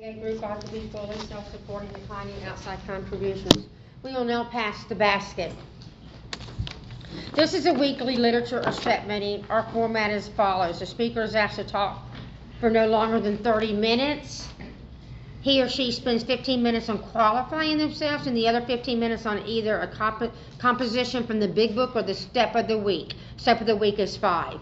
A group ought to be fully self-supporting, declining outside contributions. We will now pass the basket. This is a weekly literature or STEP meeting. Our format is as follows. The speaker is asked to talk for no longer than 30 minutes. He or she spends 15 minutes on qualifying themselves and the other 15 minutes on either a composition from the big book or the STEP of the week. STEP of the week is 5.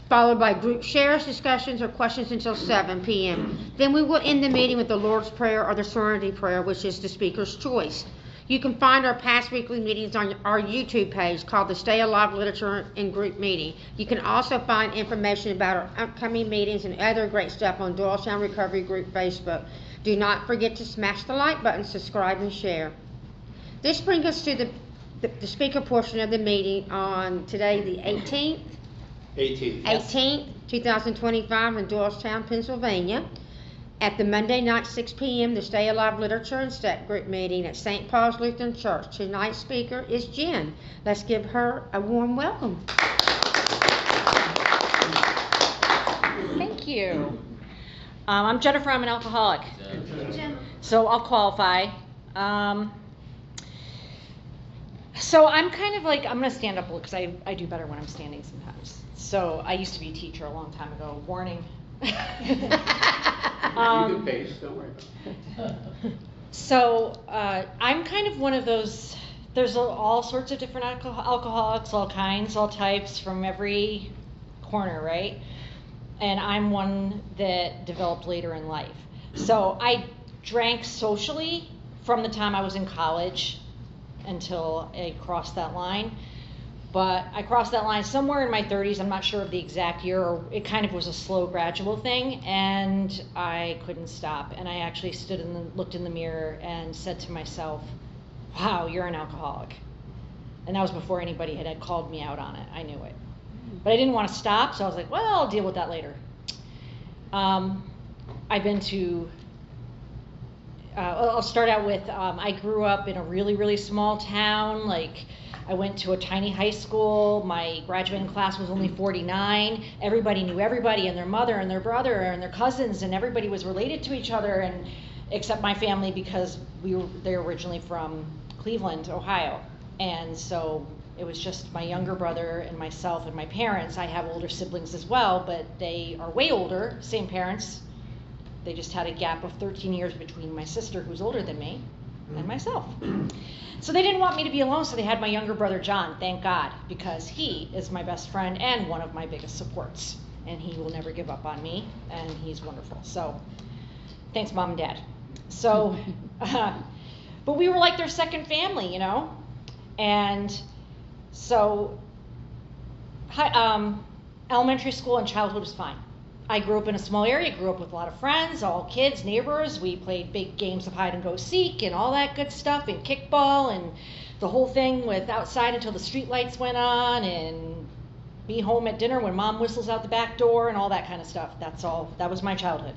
Followed by group shares, discussions, or questions until 7 p.m. Then we will end the meeting with the Lord's Prayer or the Serenity Prayer, which is the speaker's choice. You can find our past weekly meetings on our YouTube page called the Stay Alive Literature and Group Meeting. You can also find information about our upcoming meetings and other great stuff on Doylestown Recovery Group Facebook. Do not forget to smash the like button, subscribe, and share. This brings us to the speaker portion of the meeting on today, the 18th. 18th, 2025 in Doylestown, Pennsylvania. At the Monday night, 6 p.m., the Stay Alive Literature and Step Group meeting at St. Paul's Lutheran Church. Tonight's speaker is Jen. Let's give her a warm welcome. Thank you. I'm Jennifer. I'm an alcoholic. So I'll qualify. So I'm kind of like, I'm going to stand up because I do better when I'm standing sometimes. So I used to be a teacher a long time ago. Warning. You can pace, don't worry about it. So I'm kind of one of those, there's all sorts of different alcoholics, all kinds, all types from every corner, right? And I'm one that developed later in life. So I drank socially from the time I was in college until I crossed that line. But I crossed that line somewhere in my 30s. I'm not sure of the exact year, or it kind of was a slow, gradual thing, and I couldn't stop. And I actually looked in the mirror and said to myself, wow, you're an alcoholic. And that was before anybody had called me out on it. I knew it. But I didn't want to stop, so I was like, well, I'll deal with that later. I've been to, I'll start out with, I grew up in a really, really small town. Like, I went to a tiny high school. My graduating class was only 49. Everybody knew everybody, and their mother and their brother and their cousins, and everybody was related to each other, and except my family, because they're originally from Cleveland, Ohio. And so it was just my younger brother and myself and my parents. I have older siblings as well, but they are way older, same parents. They just had a gap of 13 years between my sister, who's older than me, and myself. So they didn't want me to be alone, so they had my younger brother John, thank God, because he is my best friend and one of my biggest supports. And he will never give up on me, and he's wonderful. So thanks, Mom and Dad. So, but we were like their second family, you know? And so elementary school and childhood was fine. I grew up in a small area, grew up with a lot of friends, all kids, neighbors. We played big games of hide and go seek and all that good stuff, and kickball and the whole thing with outside until the street lights went on, and be home at dinner when Mom whistles out the back door and all that kind of stuff. That was my childhood.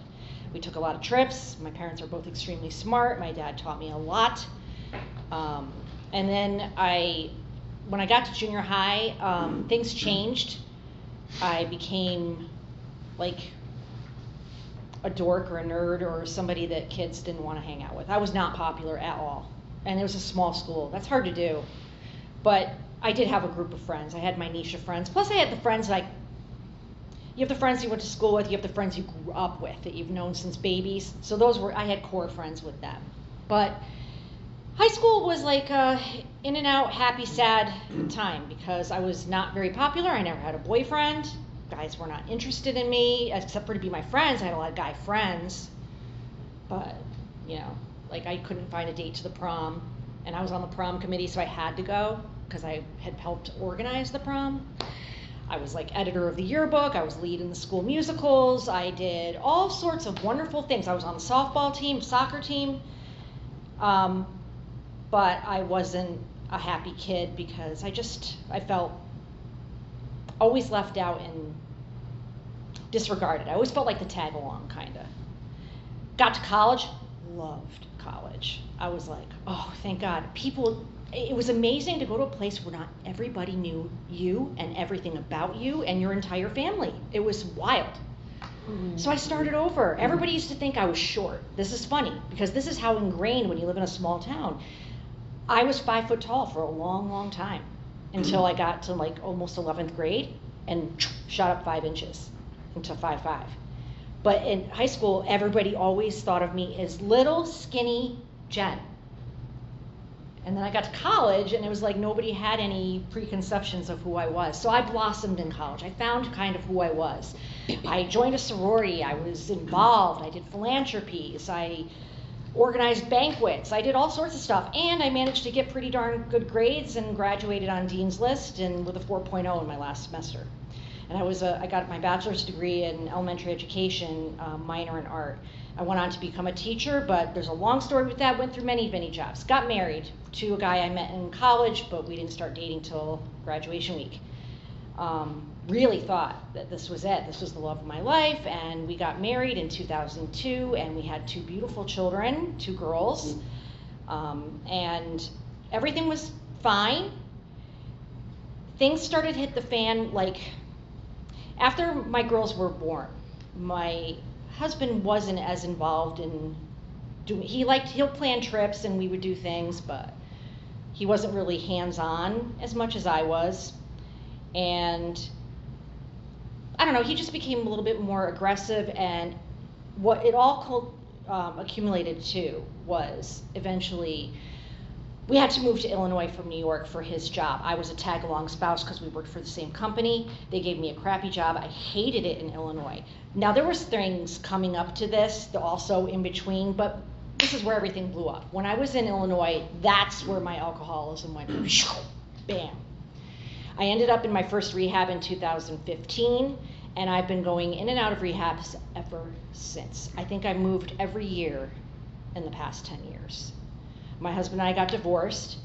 We took a lot of trips. My parents are both extremely smart. My dad taught me a lot. And then when I got to junior high, things changed. I became like a dork or a nerd or somebody that kids didn't want to hang out with. I was not popular at all. And it was a small school. That's hard to do. But I did have a group of friends. I had my niche of friends. Plus I had the friends you have the friends you went to school with, you have the friends you grew up with that you've known since babies. So I had core friends with them. But high school was like a in and out, happy, sad time because I was not very popular. I never had a boyfriend. Guys were not interested in me, except for to be my friends. I had a lot of guy friends, but, you know, like I couldn't find a date to the prom, and I was on the prom committee, so I had to go because I had helped organize the prom. I was like editor of the yearbook. I was lead in the school musicals. I did all sorts of wonderful things. I was on the softball team, soccer team, but I wasn't a happy kid because I felt always left out and disregarded. I always felt like the tag along, kind of. Got to college, loved college. I was like, oh, thank God. It was amazing to go to a place where not everybody knew you and everything about you and your entire family. It was wild. So I started over. Everybody used to think I was short. This is funny because this is how ingrained when you live in a small town. I was 5 foot tall for a long, long time until I got to like almost 11th grade and shot up 5 inches into 5'5". But in high school, everybody always thought of me as little, skinny Jen. And then I got to college, and it was like nobody had any preconceptions of who I was. So I blossomed in college. I found kind of who I was. I joined a sorority. I was involved. I did philanthropies. I organized banquets. I did all sorts of stuff. And I managed to get pretty darn good grades and graduated on Dean's List and with a 4.0 in my last semester. And I got my bachelor's degree in elementary education, minor in art. I went on to become a teacher, but there's a long story with that. Went through many jobs. Got married to a guy I met in college, but we didn't start dating till graduation week. Really thought that this was it. This was the love of my life, and we got married in 2002, and we had 2 beautiful children, 2 girls, and everything was fine. Things started to hit the fan like after my girls were born. My husband wasn't as involved in doing, he'll plan trips and we would do things, but he wasn't really hands-on as much as I was. And I don't know, he just became a little bit more aggressive, and what it all accumulated to was eventually we had to move to Illinois from New York for his job. I was a tag-along spouse because we worked for the same company. They gave me a crappy job. I hated it in Illinois. Now, there was things coming up to this, also in between, but this is where everything blew up. When I was in Illinois, that's where my alcoholism went, bam. I ended up in my first rehab in 2015, and I've been going in and out of rehabs ever since. I think I moved every year in the past 10 years. My husband and I got divorced.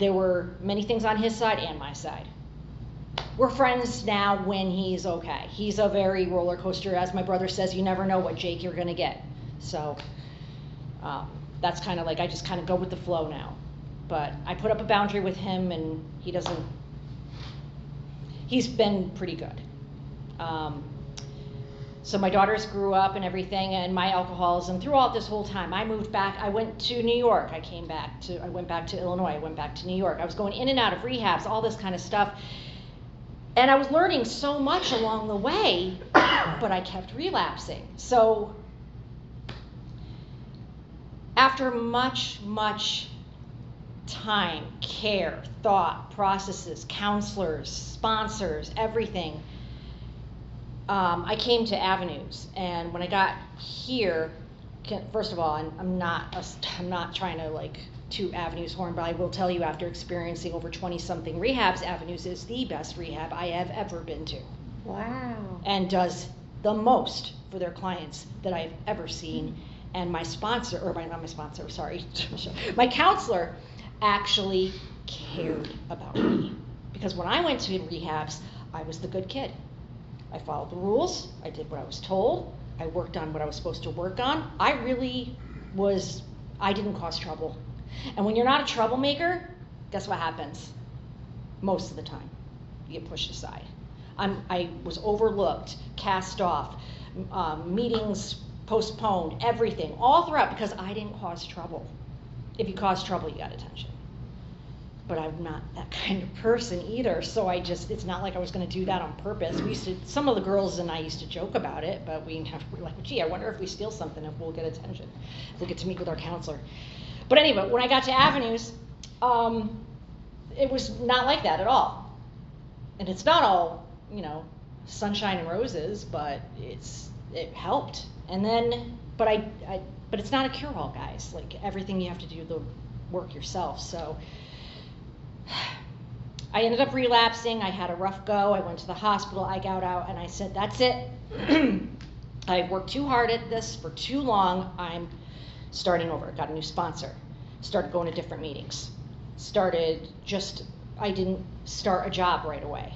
There were many things on his side and my side. We're friends now when he's okay. He's a very roller coaster. As my brother says, you never know what Jake you're gonna get. So that's kind of like, I just kind of go with the flow now. But I put up a boundary with him, and he's been pretty good. So my daughters grew up and everything, and my alcoholism throughout this whole time. I moved back, I went to New York, I went back to Illinois, I went back to New York. I was going in and out of rehabs, all this kind of stuff. And I was learning so much along the way, but I kept relapsing. So after much time, care, thought, processes, counselors, sponsors, everything, I came to Avenues. And when I got here, first of all, I'm not trying to like toot Avenues horn, but I will tell you, after experiencing over 20-something rehabs, Avenues is the best rehab I have ever been to. Wow. And does the most for their clients that I've ever seen. And my sponsor, my counselor actually cared about me. Because when I went to rehabs, I was the good kid. I followed the rules, I did what I was told, I worked on what I was supposed to work on. I didn't cause trouble. And when you're not a troublemaker, guess what happens? Most of the time, you get pushed aside. I was overlooked, cast off, meetings postponed, everything, all throughout, because I didn't cause trouble. If you cause trouble, you got attention. But I'm not that kind of person either, so it's not like I was going to do that on purpose. Some of the girls and I used to joke about it, but we're like, gee, I wonder if we steal something, if we'll get attention, if we'll get to meet with our counselor. But anyway, when I got to Avenues, it was not like that at all. And it's not all, sunshine and roses, but it helped. And then, but it's not a cure-all, guys. Like, everything you have to do the work yourself. So I ended up relapsing. I had a rough go. I went to the hospital. I got out, and I said, that's it. I've worked too hard at this for too long. I'm starting over. Got a new sponsor. Started going to different meetings. I didn't start a job right away.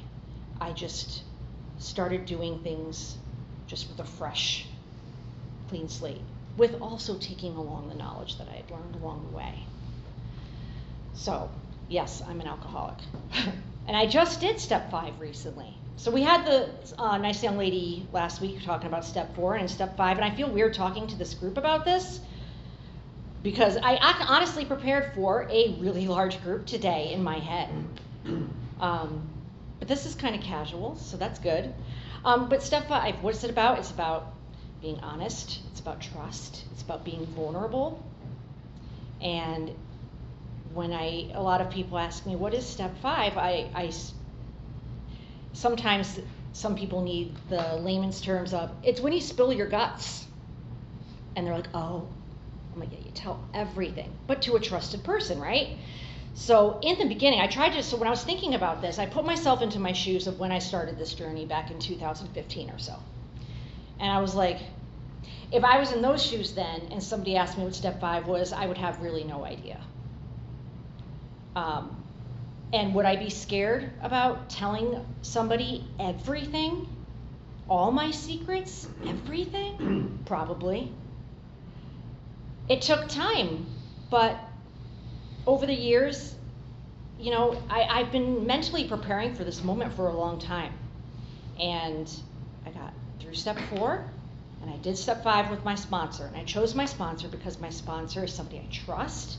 I just started doing things just with a fresh, clean slate, with also taking along the knowledge that I had learned along the way. So, yes, I'm an alcoholic. And I just did step 5 recently. So we had the nice young lady last week talking about step 4 and step 5, and I feel weird talking to this group about this because I honestly prepared for a really large group today in my head. But this is kind of casual, so that's good. But step 5, what is it about? It's about being honest, it's about trust, it's about being vulnerable. And when a lot of people ask me, what is step 5? I sometimes some people need the layman's terms of, it's when you spill your guts. And they're like, oh, I'm like, yeah, you tell everything, but to a trusted person, right? So in the beginning, so when I was thinking about this, I put myself into my shoes of when I started this journey back in 2015 or so. And I was like, if I was in those shoes then, and somebody asked me what step 5 was, I would have really no idea. And would I be scared about telling somebody everything? All my secrets? Everything? Probably. It took time, but over the years, you know, I've been mentally preparing for this moment for a long time. And I got through step 4, and I did step 5 with my sponsor. And I chose my sponsor because my sponsor is somebody I trust,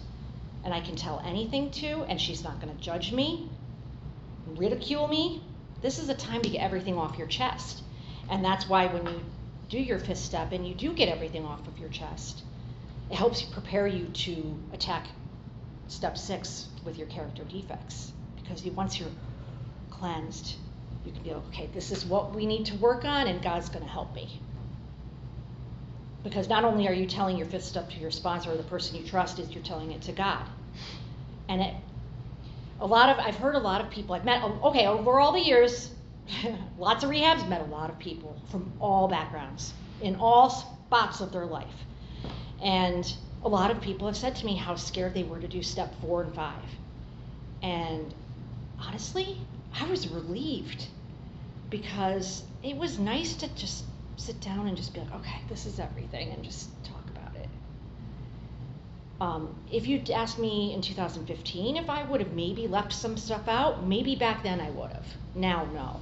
and I can tell anything to, and she's not going to judge me, ridicule me. This is a time to get everything off your chest. And that's why when you do your 5th step and you do get everything off of your chest, it helps you prepare you to attack step 6 with your character defects. Because once you're cleansed, you can be like, okay, this is what we need to work on, and God's going to help me. Because not only are you telling your 5th step to your sponsor or the person you trust, is you're telling it to God. And I've heard a lot of people, I've met, okay, over all the years, lots of rehabs, met a lot of people from all backgrounds, in all spots of their life. And a lot of people have said to me how scared they were to do step 4 and 5. And honestly, I was relieved, because it was nice to just sit down and just be like, okay, this is everything, and just talk about it. If you'd asked me in 2015 if I would have maybe left some stuff out, maybe back then I would have. Now, no.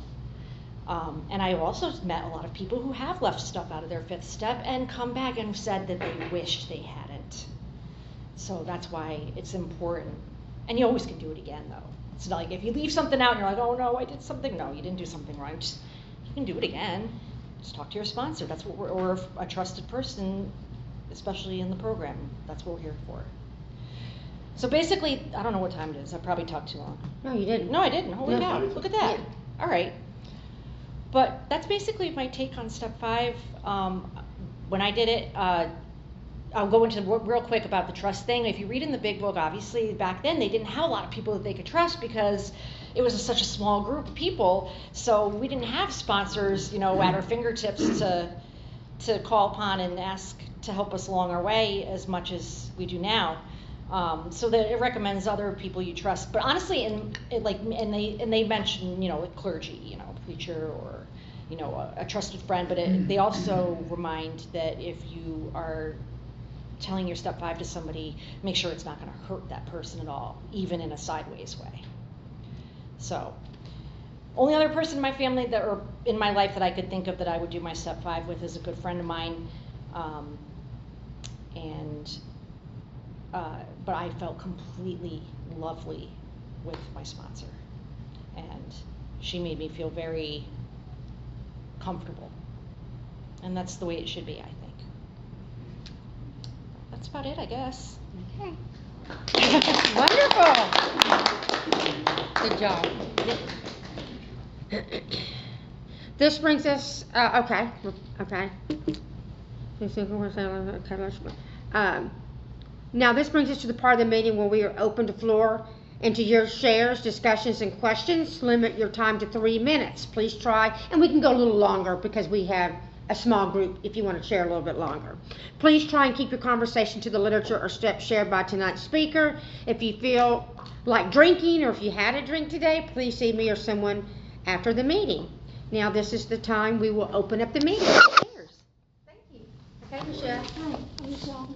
And I've also met a lot of people who have left stuff out of their 5th step and come back and said that they wished they hadn't. So that's why it's important. And you always can do it again, though. It's not like if you leave something out and you're like, oh no, I did something. No, you didn't do something wrong. You can do it again. Just talk to your sponsor. That's what or a trusted person, especially in the program. That's what we're here for. So basically, I don't know what time it is. I probably talked too long. No, you didn't. No, I didn't. Holy cow. Look at that. Yeah. All right. But that's basically my take on step 5. When I did it, I'll go into real quick about the trust thing. If you read in the big book, obviously back then they didn't have a lot of people that they could trust because it was such a small group of people. So we didn't have sponsors, you know, at our fingertips to call upon and ask to help us along our way as much as we do now. So that it recommends other people you trust. But honestly, and they mention, you know, like clergy, you know, preacher or, you know, a trusted friend. But they also remind that if you are telling your step 5 to somebody, make sure it's not going to hurt that person at all, even in a sideways way. So, only other person in my family or in my life that I could think of that I would do my step 5 with is a good friend of mine, but I felt completely lovely with my sponsor, and she made me feel very comfortable, and that's the way it should be, I think. That's about it, I guess. Okay. Wonderful. Good job. This brings us, okay. Now this brings us to the part of the meeting where we are open to floor and to your shares, discussions, and questions. Limit your time to 3 minutes. Please try, and we can go a little longer because we have a small group if you want to share a little bit longer. Please try and keep your conversation to the literature or steps shared by tonight's speaker. If you feel like drinking or if you had a drink today, please see me or someone after the meeting. Now this is the time we will open up the meeting. Cheers. Thank you. Okay, Michelle. Hi, I'm Michelle.